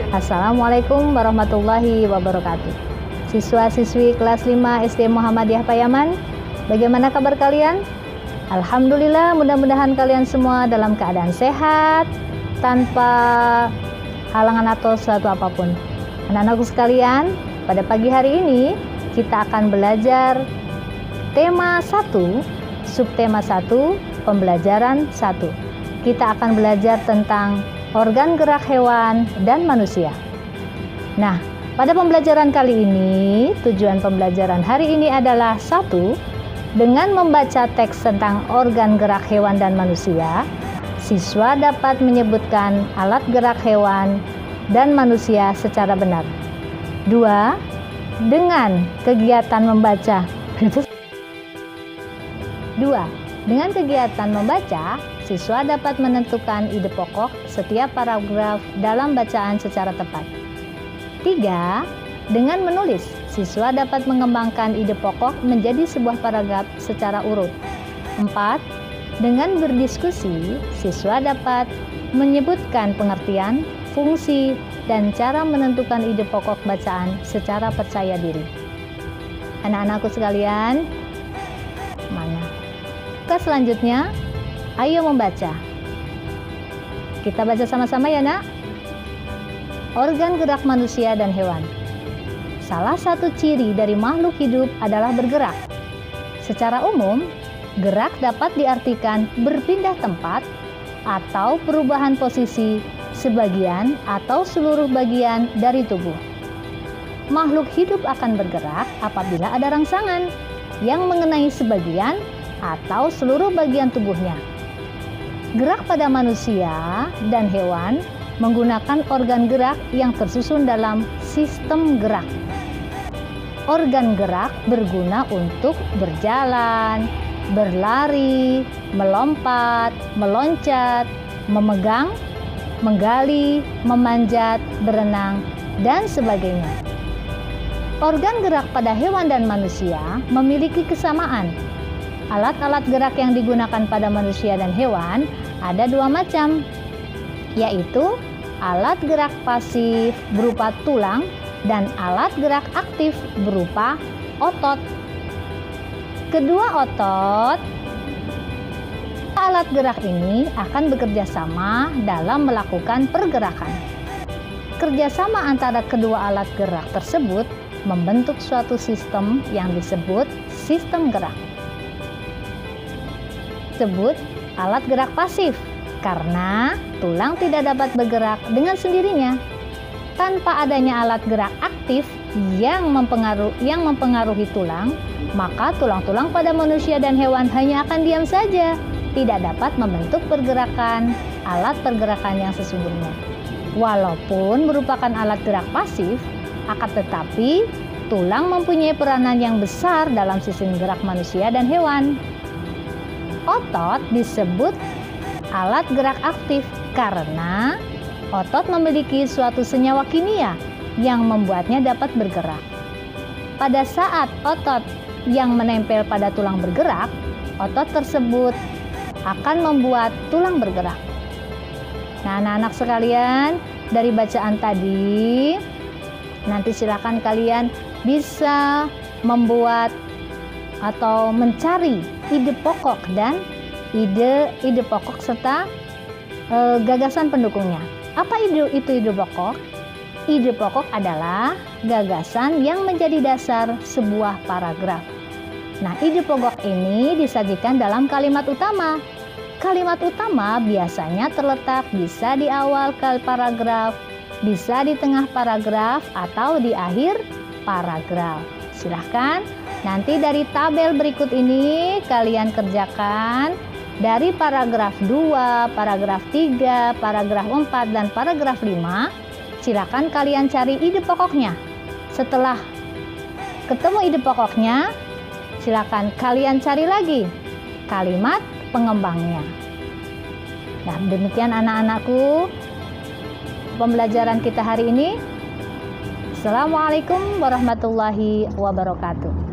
Assalamualaikum warahmatullahi wabarakatuh. Siswa-siswi kelas 5 SD Muhammadiyah Payaman, bagaimana kabar kalian? Alhamdulillah, mudah-mudahan kalian semua dalam keadaan sehat, tanpa halangan atau sesuatu apapun. Anak-anakku sekalian, pada pagi hari ini kita akan belajar tema 1, subtema 1, pembelajaran 1. Kita akan belajar tentang organ gerak hewan dan manusia. Nah, pada pembelajaran kali ini, tujuan pembelajaran hari ini adalah 1. Dengan membaca teks tentang organ gerak hewan dan manusia, siswa dapat menyebutkan alat gerak hewan dan manusia secara benar. 2. Dengan kegiatan membaca siswa dapat menentukan ide pokok setiap paragraf dalam bacaan secara tepat. 3. Dengan menulis, siswa dapat mengembangkan ide pokok menjadi sebuah paragraf secara urut. 4. Dengan berdiskusi, siswa dapat menyebutkan pengertian, fungsi, dan cara menentukan ide pokok bacaan secara percaya diri. Anak-anakku sekalian, mana? Selanjutnya, ayo membaca. Kita baca sama-sama ya, Nak. Organ gerak manusia dan hewan. Salah satu ciri dari makhluk hidup adalah bergerak. Secara umum, gerak dapat diartikan berpindah tempat atau perubahan posisi sebagian atau seluruh bagian dari tubuh. Makhluk hidup akan bergerak apabila ada rangsangan yang mengenai sebagian atau seluruh bagian tubuhnya. Gerak pada manusia dan hewan menggunakan organ gerak yang tersusun dalam sistem gerak. Organ gerak berguna untuk berjalan, berlari, melompat, meloncat, memegang, menggali, memanjat, berenang, dan sebagainya. Organ gerak pada hewan dan manusia memiliki kesamaan. Alat-alat gerak yang digunakan pada manusia dan hewan ada 2 macam, yaitu alat gerak pasif berupa tulang dan alat gerak aktif berupa otot. Kedua alat gerak ini akan bekerja sama dalam melakukan pergerakan. Kerjasama antara kedua alat gerak tersebut membentuk suatu sistem yang disebut sistem gerak. Disebut alat gerak pasif karena tulang tidak dapat bergerak dengan sendirinya. Tanpa adanya alat gerak aktif yang mempengaruhi tulang, maka tulang-tulang pada manusia dan hewan hanya akan diam saja, tidak dapat membentuk pergerakan alat pergerakan yang sesungguhnya. Walaupun merupakan alat gerak pasif, akan tetapi tulang mempunyai peranan yang besar dalam sistem gerak manusia dan hewan. Otot disebut alat gerak aktif karena otot memiliki suatu senyawa kimia yang membuatnya dapat bergerak. Pada saat otot yang menempel pada tulang bergerak, otot tersebut akan membuat tulang bergerak. Nah, anak-anak sekalian, dari bacaan tadi, nanti silakan kalian bisa membuat atau mencari ide pokok dan ide pokok serta gagasan pendukungnya. Apa itu ide pokok? Ide pokok adalah gagasan yang menjadi dasar sebuah paragraf. Nah, ide pokok ini disajikan dalam kalimat utama. Kalimat utama biasanya terletak bisa di awal paragraf, bisa di tengah paragraf, atau di akhir paragraf. Silahkan nanti dari tabel berikut ini kalian kerjakan dari paragraf 2, paragraf 3, paragraf 4, dan paragraf 5. Silakan kalian cari ide pokoknya. Setelah ketemu ide pokoknya, silakan kalian cari lagi kalimat pengembangnya. Nah, demikian anak-anakku pembelajaran kita hari ini. Assalamualaikum warahmatullahi wabarakatuh.